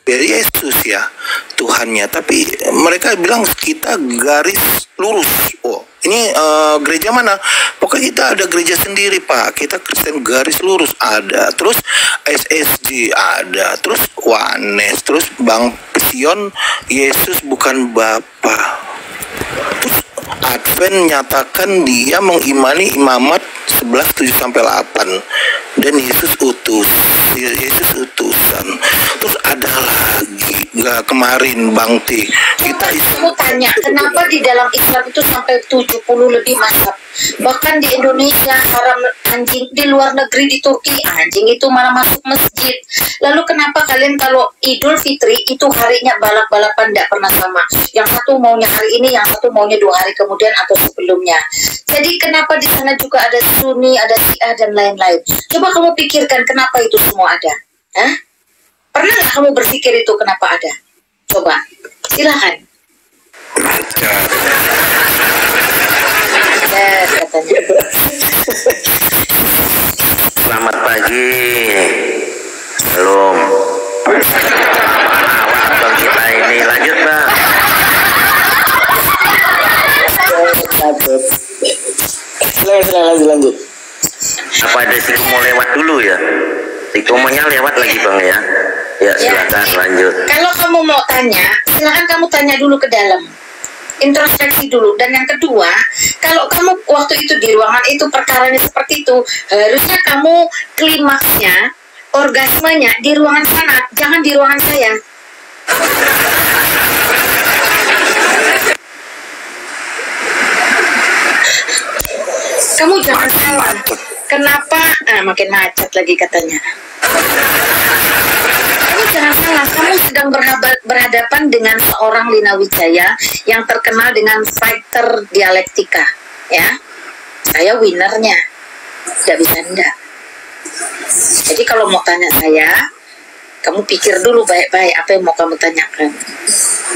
Yesus ya Tuhannya, tapi mereka bilang kita garis lurus. Oh, ini gereja mana? Pokoknya kita ada gereja sendiri Pak, kita Kristen garis lurus ada, terus SSG ada, terus Wanes, terus Bang Sion Yesus bukan Bapa. Terus Advent nyatakan dia mengimani imamat 11:7-8 dan Yesus Yesus utusan. Terus ada lagi kemarin Bang T kita kamu tanya kenapa di dalam Islam itu sampai 70 lebih mazhab, bahkan di Indonesia haram anjing, di luar negeri di Turki anjing itu malah masuk masjid. Lalu kenapa kalian kalau Idul Fitri itu harinya balap-balapan tidak pernah sama, yang satu maunya hari ini, yang satu maunya 2 hari kemudian atau sebelumnya. Jadi kenapa di sana juga ada Sunni, ada Syiah dan lain-lain? Coba kamu pikirkan kenapa itu semua ada. Hah? Pernah nggak kamu berpikir itu kenapa ada? Coba, silakan. Katanya. Selamat pagi. Belum. Awak bang kita ini lanjut bang. lanjut. Apa ada siku mau lewat dulu ya? Sikumonya lewat lagi bang ya. Ya silakan lanjut. Kalau kamu mau tanya, silakan kamu tanya dulu ke dalam. Introspeksi dulu. Dan yang kedua, kalau kamu waktu itu di ruangan itu perkaranya seperti itu, harusnya kamu klimaksnya, orgasmenya di ruangan sana, jangan di ruangan saya. Kamu jangan salah. Kenapa? Makin macet lagi katanya. Kamu jangan salah, kamu sedang berhadapan dengan seorang Lina Wijaya yang terkenal dengan fighter dialektika, ya. Saya winernya, tidak bisa enggak. Jadi kalau mau tanya saya, kamu pikir dulu baik-baik apa yang mau kamu tanyakan.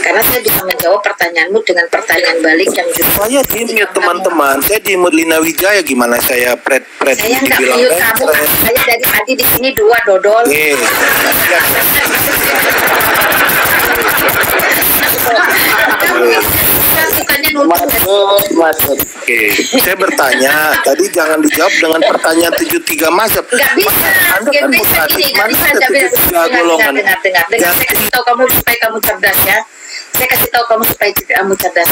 Karena saya bisa menjawab pertanyaanmu dengan pertanyaan balik yang justru saya di-mute teman-teman. Saya di-mute Lina Wijaya, gimana saya pret saya nggak mute kamu. Saya dari tadi di sini 2 dodol. Oke, saya bertanya tadi jangan dijawab dengan pertanyaan 73 mazhab. Nggak bisa, nggak bisa gini, nggak bisa. Dengar. Saya kasih tahu kamu supaya kamu cerdas ya. Saya kasih tahu kamu supaya kamu cerdas.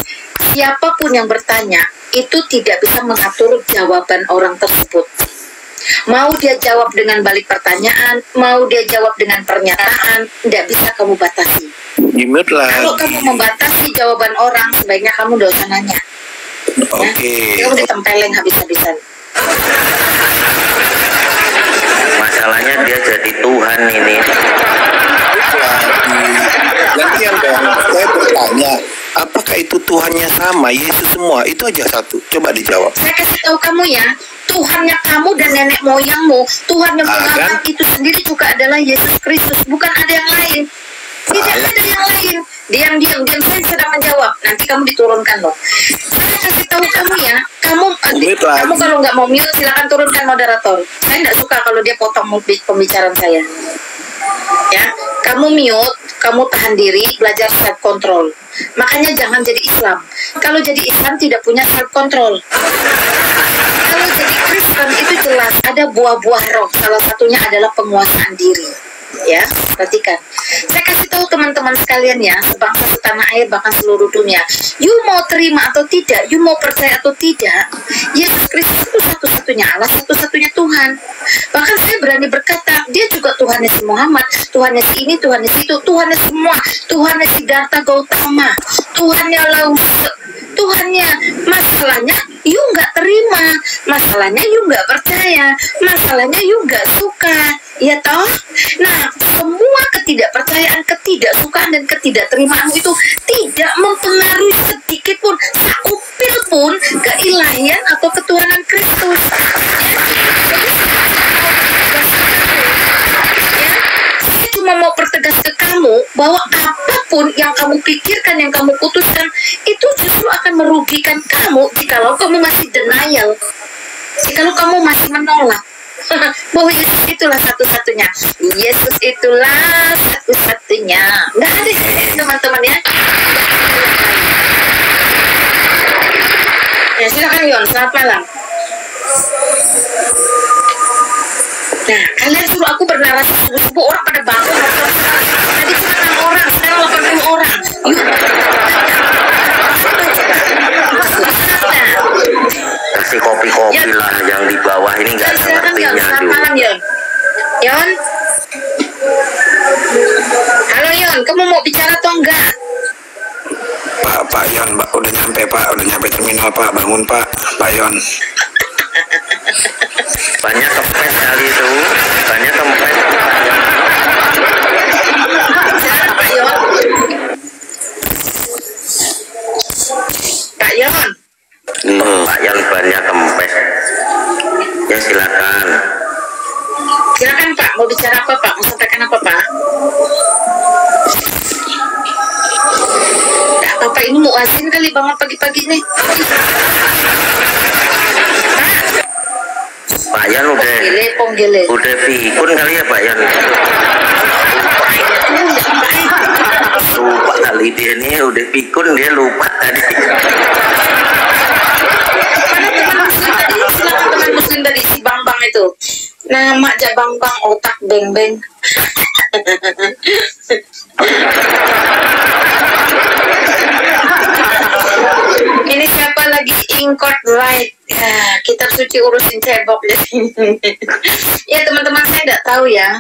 Siapapun yang bertanya itu tidak bisa mengatur jawaban orang tersebut. Mau dia jawab dengan balik pertanyaan, mau dia jawab dengan pernyataan, tidak bisa kamu batasi. Kalau kamu membatasi jawaban orang, sebaiknya kamu nggak usah nanya. Oke. Kamu ditempelin habis-habisan. Masalahnya dia jadi Tuhan ini. Nanti yang saya bertanya, apakah itu Tuhannya sama, Yesus semua? Itu aja satu. Coba dijawab. Saya kasih tahu kamu ya, Tuhannya kamu dan nenek moyangmu, Tuhannya Muhammad itu sendiri juga adalah Yesus Kristus, bukan ada yang lain. Tidak ada yang lain. Diam, saya sedang menjawab. Nanti kamu diturunkan loh. Saya kasih tahu kamu ya, kamu kalau nggak mau mute silakan turunkan moderator. Saya nggak suka kalau dia potong pembicaraan saya. Ya, kamu mute, kamu tahan diri, belajar self control. Makanya jangan jadi Islam. Kalau jadi Islam tidak punya self control. Kalau jadi Kristen itu jelas ada buah-buah roh. Salah satunya adalah penguasaan diri. Ya, perhatikan. Saya kasih tahu teman-teman sekalian ya, sebangsa setanah air bahkan seluruh dunia. You mau terima atau tidak, you mau percaya atau tidak, Yesus Kristus itu satu-satunya Allah, satu-satunya Tuhan. Bahkan saya berani berkata, dia juga Tuhannya si Muhammad, Tuhannya si ini, Tuhannya si itu, Tuhannya semua, Tuhannya Siddhartha Gautama, Tuhannya Lause, Tuhannya. Masalahnya you nggak terima, masalahnya you nggak percaya, masalahnya you nggak suka, ya toh. Nah, semua ketidakpercayaan, ketidaksukaan dan ketidakterimaanmu itu tidak mempengaruhi sedikit pun, sakupil pun keilahian atau ketuhanan Kristus. Saya cuma mau pertegas ke kamu bahwa apapun yang kamu pikirkan, yang kamu putuskan, itu justru akan merugikan kamu jikalau kamu masih denial, jikalau kamu masih menolak. bahwa Yesus itulah satu-satunya. Yesus itulah satu-satunya. Nggak ada teman-teman ya. Ya silakan Yon, selamat malam. Nah, kalian suruh aku bernarasi subuh-subuh, orang pada bangun. Tadi cuma 6 orang, sekarang 80 orang. Kasih kopi-kopi lah yang di bawah ini nggak ngertinya. Selamat malam Yon. Yon. Halo Yon, kamu mau bicara atau enggak? Pak Yon, udah nyampe terminal Pak, bangun Pak Yon. Banyak kempes kali itu, banyak kempes. Pak Yon. Pak Yon. Pak Yon banyak kempes. Ya silakan. Silakan Pak, mau bicara apa Pak? Mau sampaikan apa Pak? Nggak apa-apa, ini mau asin kali bangun pagi-pagi nih. Pak Yan Ponggele. Udah pikun kali ya Pak Yan. Lupa kali dia ini udah pikun, dia lupa tadi. Silakan teman muslim dari si Bang itu. Nama aja Bang otak beng-beng. Ini siapa lagi ingkot right? Ya, kita suci urusin cebok jadi. Ya teman-teman, saya tidak tahu ya.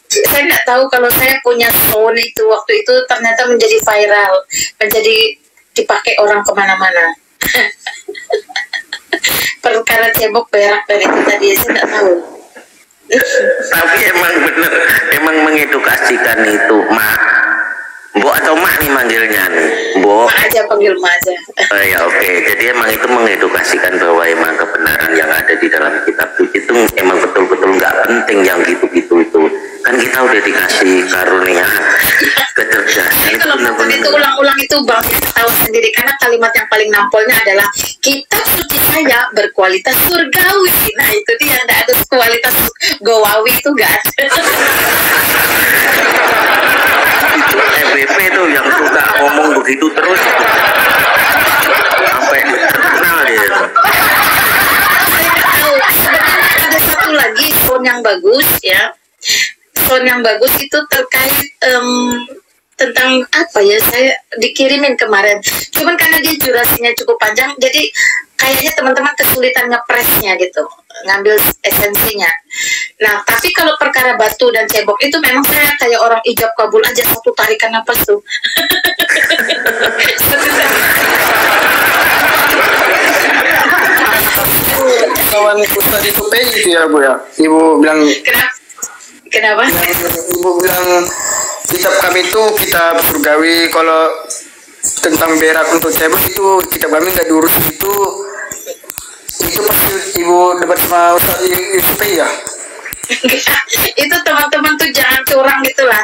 Saya tidak tahu kalau saya punya sound itu waktu itu ternyata menjadi viral, menjadi dipakai orang kemana-mana. Perkara cebok berak dari itu tadi, saya tidak tahu. Tapi emang bener, emang mengedukasikan itu Mak. Mbok atau Mak nih manggilnya nih? Mbok. Mak aja, panggil Mak aja. Ya oke. Jadi emang itu mengedukasikan bahwa emang kebenaran yang ada di dalam kitab suci itu emang betul-betul nggak penting yang gitu-gitu itu. Kan kita udah dikasih karunia kecerdasan. Kalau benar itu ulang-ulang itu Bang, saya tahu sendiri karena kalimat yang paling nampolnya adalah kitab suci saya berkualitas surgawi. Nah itu dia, tidak ada kualitas gowawi, itu nggak ada. EBP tuh yang suka ngomong begitu terus sampai terkenal dia. Saya nggak tahu. Sebenarnya ada satu lagi sound yang bagus ya. Sound yang bagus itu terkait tentang apa ya, saya dikirimin kemarin. Cuman karena dia durasinya cukup panjang, jadi kayaknya teman-teman kesulitan ngepresnya gitu, ngambil esensinya. Nah, tapi kalau perkara batu dan cebok itu memang saya kayak orang ijab kabul aja, satu tarikan napas tuh. Kawan Ustaz itu itu ya Bu ya. Ibu bilang Kenapa? Ibu bilang kitab kami itu kitab surgawi, kalau tentang berak untuk cebok itu kitab kami nggak diurus itu pasti Ibu debat sama Ustaz Yusuf ya. Itu teman-teman tuh jangan curang gitulah.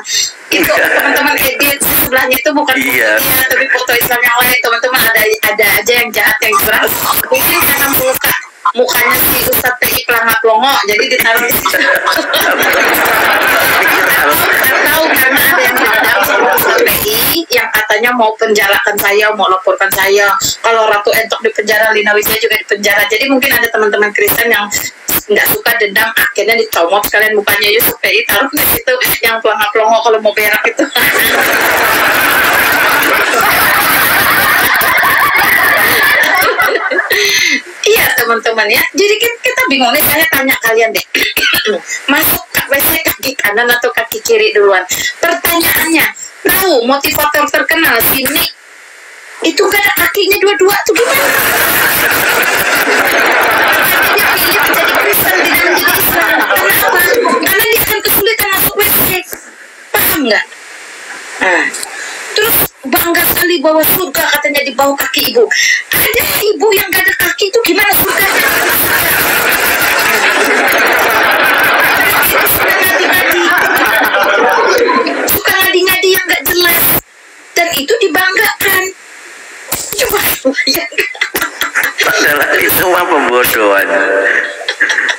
Itu teman-teman edit sebelahnya itu bukan fotonya, tapi foto Islam yang lain. Teman-teman ada aja yang jahat, yang curang. Mungkin karena mukanya si Ustadz PI pelangap-longo, jadi ditaruh di situ. Atau karena ada yang dendam sama Ustadz PI yang katanya mau penjarakan saya, mau laporkan saya. Kalau Ratu Entok di penjara, Lina Wisya juga di penjara. Jadi mungkin ada teman-teman Kristen yang nggak suka dendam, akhirnya dicomot sekalian mukanya Yusuf PI, taruh di situ yang pelangap-longo kalau mau berak itu. Iya teman-teman ya, jadi kita bingung nih. Saya tanya kalian deh, masuk WC kaki kanan atau kaki kiri duluan? Pertanyaannya, tahu motivator terkenal sini itu gak ada kakinya dua-dua tuh gimana? Dia pilih menjadi Kristen tidak menjadi Islam. Kenapa? Karena dia akan kesulitan masuk WC. Paham nggak? Nah, terus bangga sekali bahwa surga katanya di bawah kaki ibu. Ada ibu yang gak ada kaki itu gimana surganya? Suka ngadi-ngadi yang gak jelas, dan itu dibanggakan. Coba bayangkan. Padahal itu semua pembodohan.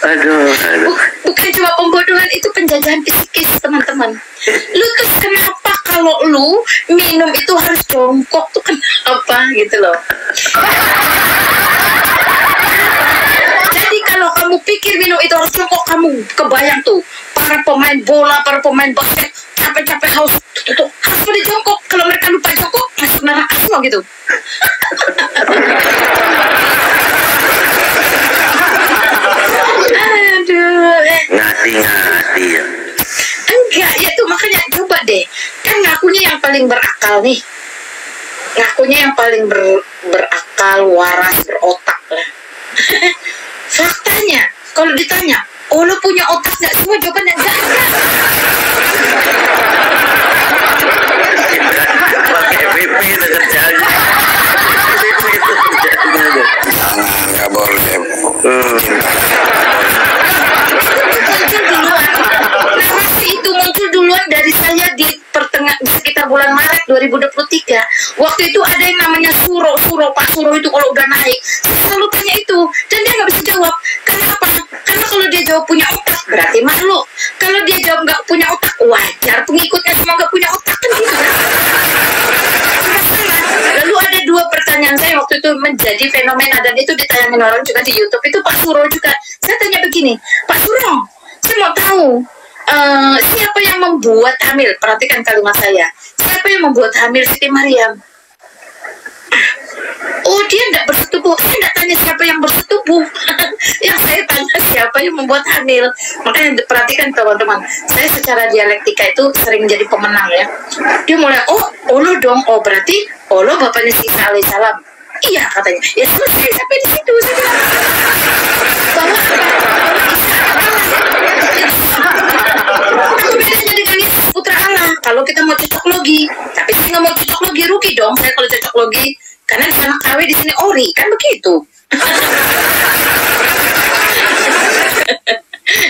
Aduh. Bukan cuma pembodohan, itu penjajahan psikis, teman-teman. Lu tuh kenapa kalau lu minum itu harus jongkok tuh, kenapa gitu loh. Jadi kalau kamu pikir minum itu harus jongkok, kamu kebayang tuh para pemain bola, para pemain basket capek-capek haus tuh harus pada jongkok. Kalau mereka lupa jongkok, masuk neraka semua gitu. Aduh. Ngati-ngati ya. Enggak, ya tuh makanya coba deh. Kan ngakunya yang paling berakal nih. Ngakunya yang paling berakal, waras, berotak lah. Faktanya, kalau ditanya, oh lo punya otak nggak? Semua jawabannya enggak. Pakai PP itu kerjanya. PP itu kerjanya. Nggak boleh. Narasi itu muncul duluan dari saya di sekitar bulan Maret 2023. Waktu itu ada yang namanya Suro, Pak Suro itu kalau udah naik, saya selalu tanya itu, dan dia nggak bisa jawab. Kenapa? Karena kalau dia jawab punya otak, berarti makhluk. Kalau dia jawab nggak punya otak, wajar pengikutnya semua nggak punya otak, kan gitu kan? Lalu ada dua pertanyaan saya waktu itu menjadi fenomena, dan itu ditayangin orang juga di YouTube. Itu Pak Suro juga. Saya tanya begini, Pak Suro, saya mau tahu siapa yang membuat hamil? Perhatikan kalimat saya. Siapa yang membuat hamil Siti Maryam? Oh, dia tidak bersetubuh. Saya tidak tanya siapa yang bersetubuh. Yang saya tanya siapa yang membuat hamil. Makanya perhatikan teman-teman, saya secara dialektika itu sering jadi pemenang ya. Dia mulai, oh lo dong. Oh berarti lo bapaknya Isa alaihissalam. Iya katanya. Ya selesai sampai di situ. Saya bilang, bahwa apa bedanya dengan Yesus putra Allah? Kalau kita mau cocok logi, tapi saya nggak mau cocok logi, rugi dong saya kalau cocok logi, karena di sana KW, di sini ori, kan begitu.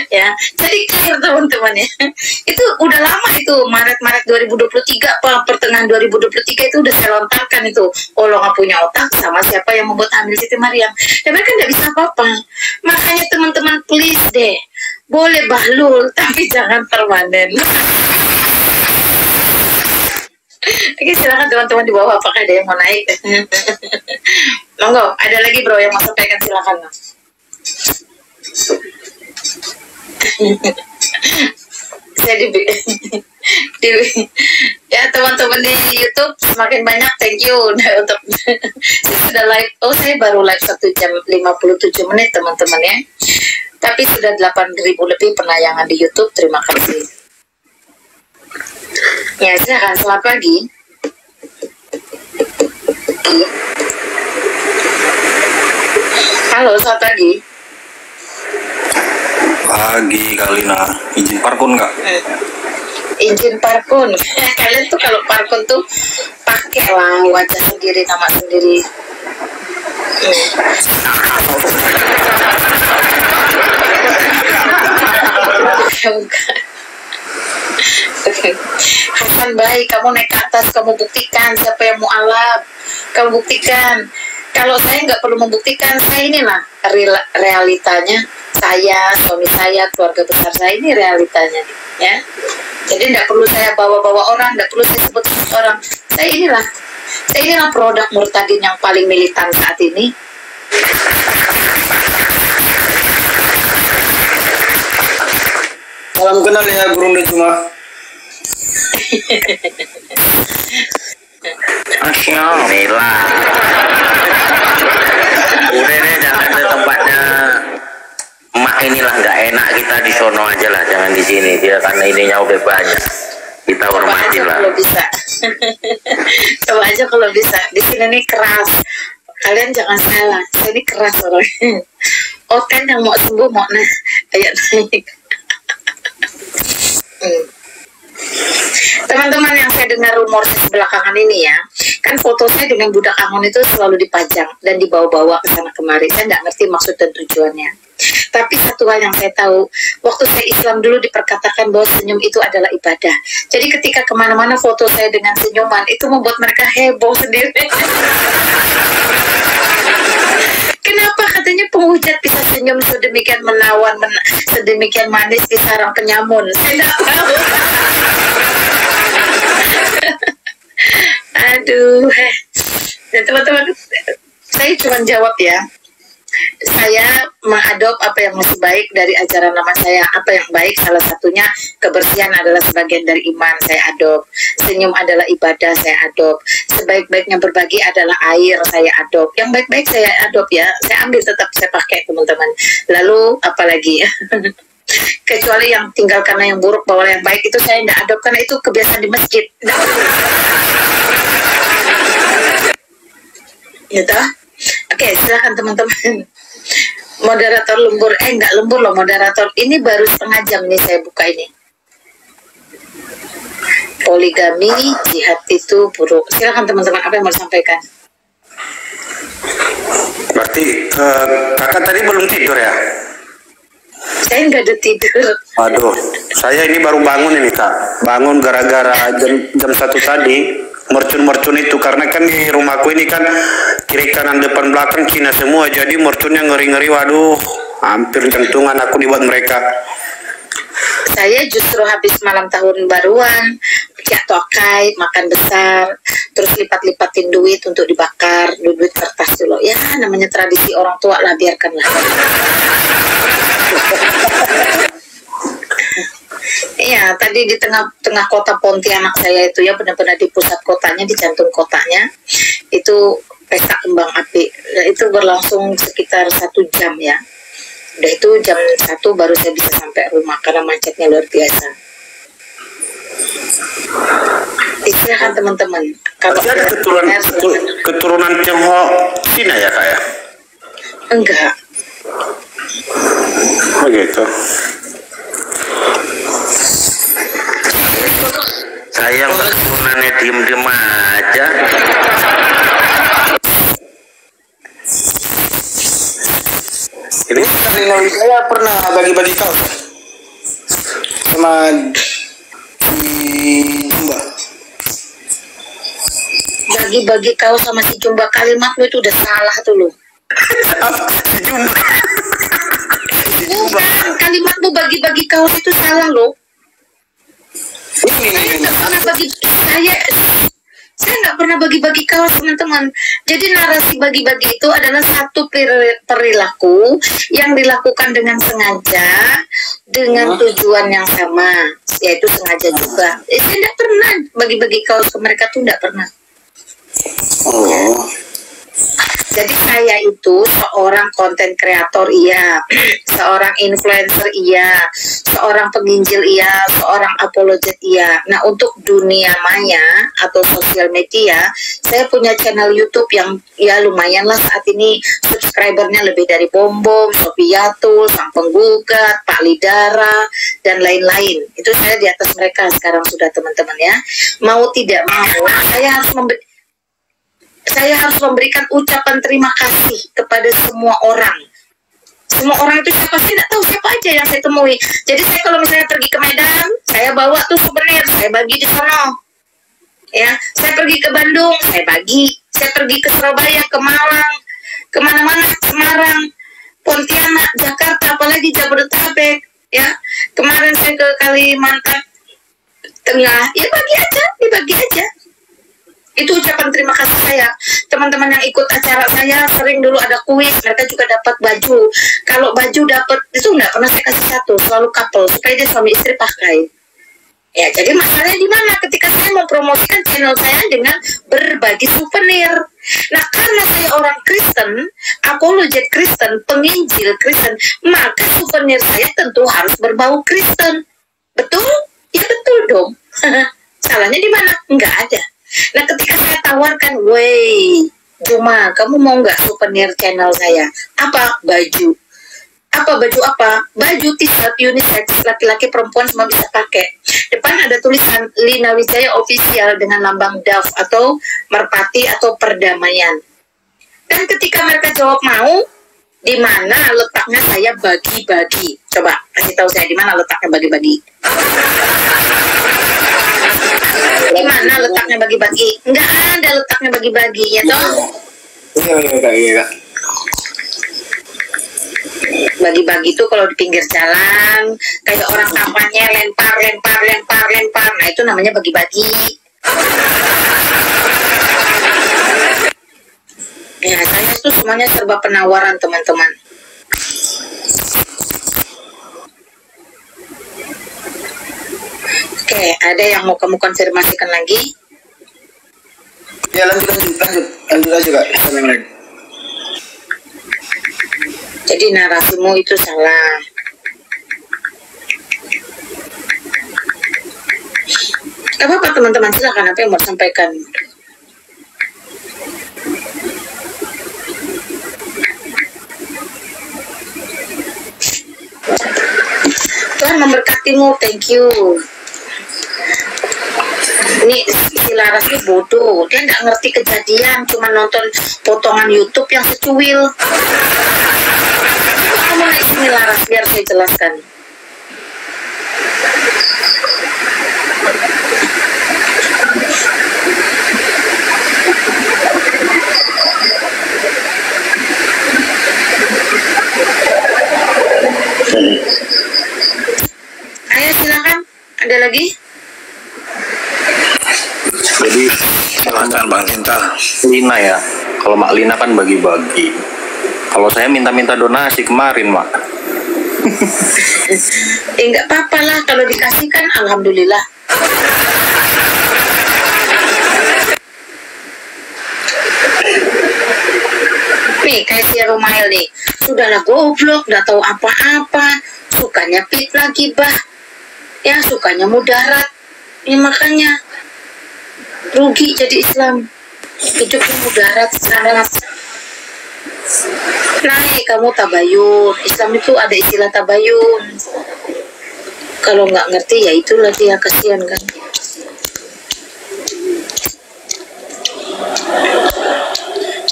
Ya, jadi clear teman-teman ya. Itu udah lama itu, Maret 2023 pertengahan 2023 itu udah saya lontarkan itu. Oh lo nggak punya otak, sama siapa yang membuat hamil Siti Maryam. Dan mereka nggak bisa apa-apa. Makanya teman-teman please deh, boleh bahlul tapi jangan permanen. Oke, silakan teman-teman di bawah, apakah ada yang mau naik? Monggo, ada lagi bro yang mau sampaikan, silakan. Saya ya teman-teman di YouTube semakin banyak, thank you untuk saya sudah live. Oh saya baru live 1 jam 57 menit teman-teman ya, tapi sudah 8.000 lebih penayangan di YouTube. Terima kasih ya, silakan. Selamat pagi. Halo, selamat pagi. Pagi Kalina, izin parkun nggak? Izin parkun. Kalian tuh kalau parkun tuh pakai lah wajah sendiri, nama sendiri. Hasan baik, kamu naik ke atas, kamu buktikan siapa yang mu'alaf, kamu buktikan. Kalau saya nggak perlu membuktikan, saya inilah realitanya. Saya, suami saya, keluarga besar saya, ini realitanya ya. Jadi tidak perlu saya bawa-bawa orang, tidak perlu saya sebut orang. Saya inilah produk Murtadin yang paling militan saat ini. Salam kenal ya burung dan cuma. Inilah. Udah deh, jangan ke tempatnya emak inilah, nggak enak kita di sono aja lah, jangan di sini dia, karena ininya udah banyak. Kita hormatin lah. Kalau bisa. Coba aja kalau bisa. Di sini nih keras. Kalian jangan salah. Saya ini keras orangnya. Oh kan yang mau sembuh mau ayo naik. Teman-teman yang saya dengar rumor belakangan ini ya, kan foto saya dengan budak Angon itu selalu dipajang dan dibawa-bawa ke sana kemari. Saya nggak ngerti maksud dan tujuannya. Tapi satu hal yang saya tahu, waktu saya Islam dulu diperkatakan bahwa senyum itu adalah ibadah. Jadi ketika kemana-mana foto saya dengan senyuman, itu membuat mereka heboh sendiri. Kenapa Apa katanya penghujat bisa senyum sedemikian menawan, sedemikian manis di sarang penyamun? Saya tidak tahu. Aduh. Dan teman-teman, saya cuma jawab ya. Saya mengadop apa yang masih baik dari ajaran lama saya. Apa yang baik, salah satunya kebersihan adalah sebagian dari iman, saya adop. Senyum adalah ibadah, saya adop. Sebaik-baiknya berbagi adalah air, saya adop. Yang baik-baik saya adop ya. Saya ambil, tetap saya pakai teman-teman. Lalu apalagi kecuali yang tinggal karena yang buruk bawa yang baik, itu saya tidak adop karena itu kebiasaan di masjid. Gitu. Oke, silakan teman-teman. Moderator lembur, enggak lembur loh moderator. Ini baru setengah jam nih saya buka ini. Poligami, jihad itu buruk. Silakan teman-teman, apa yang mau disampaikan? Berarti kakak tadi belum tidur ya? Saya nggak ada tidur. Aduh, saya ini baru bangun ini kak. Bangun gara-gara jam 1 tadi. Mercun-mercun itu, karena kan di rumahku ini kan kiri kanan depan belakang Cina semua, jadi mercunnya ngeri-ngeri. Waduh, hampir jantungan aku dibuat mereka. Saya justru habis malam tahun baruan, pihak tokai, makan besar, terus lipat-lipatin duit untuk dibakar, duit kertas dulu. Ya, namanya tradisi orang tua lah, biarkanlah. Iya, tadi di tengah kota Pontianak saya itu ya, benar-benar di pusat kotanya, di jantung kotanya, itu pesta kembang api. Itu berlangsung sekitar 1 jam ya. Udah itu jam 1 baru saya bisa sampai rumah karena macetnya luar biasa. Silakan teman-teman. Kalau ada keturunan Tionghoa Cina ya kak ya? Enggak. Oh gitu. Saya keturunannya diem-diem aja. Ini saya pernah bagi-bagi kaos sama di Jumba. Bagi-bagi kaos sama si Jumba, kalimatmu itu udah salah tuh lo. Bukan, kalimatmu bagi-bagi kaos itu salah loh. Saya nggak pernah bagi kaos teman-teman. Jadi narasi bagi-bagi itu adalah satu perilaku yang dilakukan dengan sengaja, dengan tujuan yang sama, yaitu sengaja juga. Saya tidak pernah bagi-bagi kaos ke mereka tuh, tidak pernah. oh. Jadi saya itu seorang konten kreator iya, seorang influencer iya, seorang penginjil iya, seorang apologet iya. Nah untuk dunia maya atau sosial media, saya punya channel YouTube yang ya lumayan lah saat ini, subscribernya lebih dari Bom Bom, Sofiatul, Sang Penggugat, Pak Lidara, dan lain-lain. Itu saya di atas mereka sekarang sudah teman-teman ya. Mau tidak mau, saya harus memberikan ucapan terima kasih kepada semua orang. Semua orang itu siapa, saya tidak tahu siapa aja yang saya temui. Jadi saya kalau misalnya pergi ke Medan, saya bawa tuh souvenir, saya bagi di sana. Ya, saya pergi ke Bandung, saya bagi. Saya pergi ke Surabaya, ke Malang, kemana-mana, Semarang, Pontianak, Jakarta, apalagi Jabodetabek. Ya, kemarin saya ke Kalimantan Tengah, ya dibagi aja. Itu ucapan terima kasih saya. Teman-teman yang ikut acara saya sering dulu ada kuis, mereka juga dapat baju. Kalau baju dapat itu nggak pernah saya kasih satu, selalu couple supaya dia suami istri pakai. Ya, jadi masalahnya di mana ketika saya mempromosikan channel saya dengan berbagi souvenir. Nah, karena saya orang Kristen, apologet Kristen, penginjil Kristen, maka souvenir saya tentu harus berbau Kristen. Betul? Ya betul dong. Salahnya di mana? Nggak ada. Nah ketika saya tawarkan, wey Juma, kamu mau nggak souvenir channel saya? Apa? Baju. Apa baju apa? Baju t-shirt unisex, laki-laki perempuan semua bisa pakai. Depan ada tulisan Lina Wijaya Official dengan lambang dove atau merpati atau perdamaian. Dan ketika mereka jawab mau, di mana letaknya saya bagi-bagi? Coba kasih tahu saya di mana letaknya bagi-bagi. Di mana letaknya bagi-bagi? Enggak ada letaknya bagi-bagi, ya toh? Iya. Bagi-bagi tuh kalau di pinggir jalan kayak orang kampanye lempar. Nah itu namanya bagi-bagi. Ya saya tuh semuanya serba penawaran teman-teman. Oke, ada yang mau kamu konfirmasikan lagi? Ya lanjut aja Kak. Jadi narasimu itu salah. Gak apa-apa teman-teman, silakan apa yang mau sampaikan. Tuhan memberkatimu, thank you. Ini si Laras ini bodoh, dia nggak ngerti kejadian, cuma nonton potongan YouTube yang secuil. Kamu naik sini Laras, biar saya jelaskan. Ayo silakan, ada lagi? Jadi silakan Bang Linta. Lina ya, kalau Mak Lina kan bagi-bagi. Kalau saya minta-minta donasi kemarin Mak. Enggak apa-apa lah, kalau dikasihkan alhamdulillah. Nih kayak si Romail nih, sudahlah goblok, udah tahu apa-apa, sukanya fitnah gibah, ya sukanya mudarat, ya makanya rugi jadi Islam, hidupnya mudarat sangat. Naik kamu tabayun, Islam itu ada istilah tabayun. Kalau nggak ngerti ya itulah dia, kasihan kan.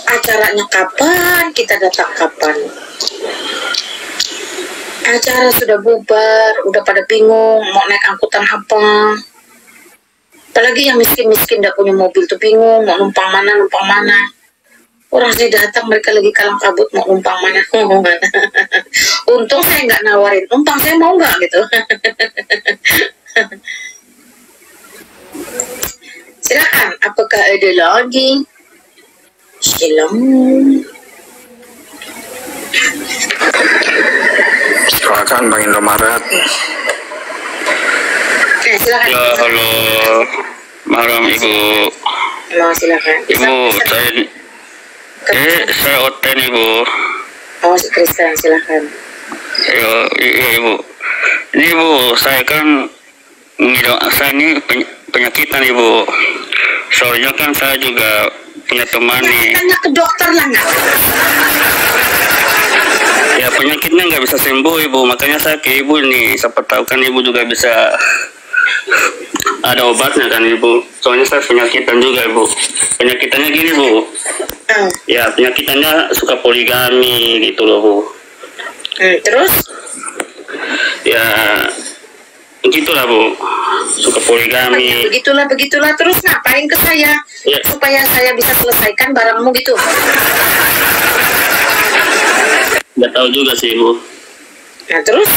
Acaranya kapan, kita datang kapan. Acara sudah bubar, udah pada bingung mau naik angkutan apa. Apalagi yang miskin-miskin gak punya mobil tuh bingung mau numpang mana. Orang saya datang mereka lagi kalang kabut mau numpang mana. Untung saya nggak nawarin numpang, saya mau nggak gitu. Silakan, apakah ada lagi? Silakan Bang Indomaret. Silakan. Ya, halo. Malam Ibu. Halo, silakan. Ibu, saya Oten Ibu. Oh, si Kristen, silakan. Iya Ibu. Ini Ibu, saya kan saya ini penyakitan Ibu. Soalnya kan saya juga punya teman nih. Tanya ke dokter lah nggak? Ya penyakitnya nggak bisa sembuh Ibu, makanya saya ke Ibu nih. Siapa tahu kan Ibu juga bisa ada obatnya kan Ibu. Soalnya saya penyakitan juga Ibu. Penyakitannya gini Bu. Ya penyakitannya suka poligami gitu loh Bu. Terus? Ya begitulah Bu, suka poligami. Begitulah terus ngapain ke saya? Ya. Supaya saya bisa selesaikan barangmu gitu. Nggak tahu juga sih Bu. Nah terus?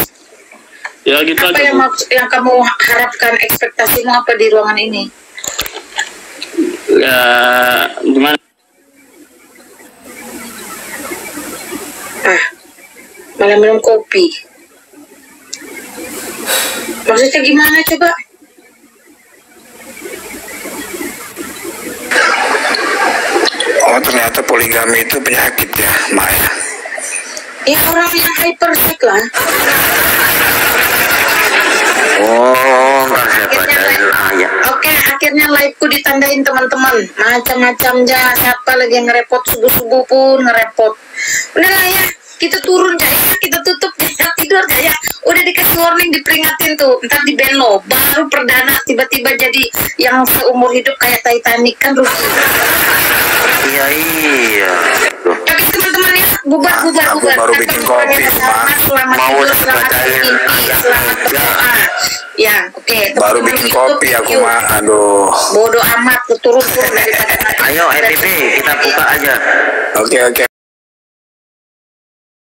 Ya gitu Apa aja Bu. yang kamu harapkan, ekspektasimu apa di ruangan ini? Ya gimana? Malah minum kopi. Maksudnya gimana coba? Oh ternyata poligami itu penyakit ya Maya. Ya orang yang hypersex lah. Oh, nggak saya bacain ayat. Oke, akhirnya live-ku ditandain teman-teman. Macam-macam aja, siapa lagi yang ngerepot subuh-subuh pun ngerepot. Udah lah ya, kita turun aja, kita tutup aja, tidur aja. Udah dikasih warning, diperingatin tuh, ntar di ban lo. Baru perdana tiba-tiba jadi yang seumur hidup kayak Titanic, kan rugi. Iya. Oke teman-teman ya, bubar. Aku baru bikin kopi, Selamat Mau tidur, selamat bacain mimpi, selamat berdoa. Ya, oke. baru teman-teman bikin YouTube, kopi aku yuk. mah. Aduh. Bodoh amat, turun daripada Ayo FPP kita buka aja. Oke.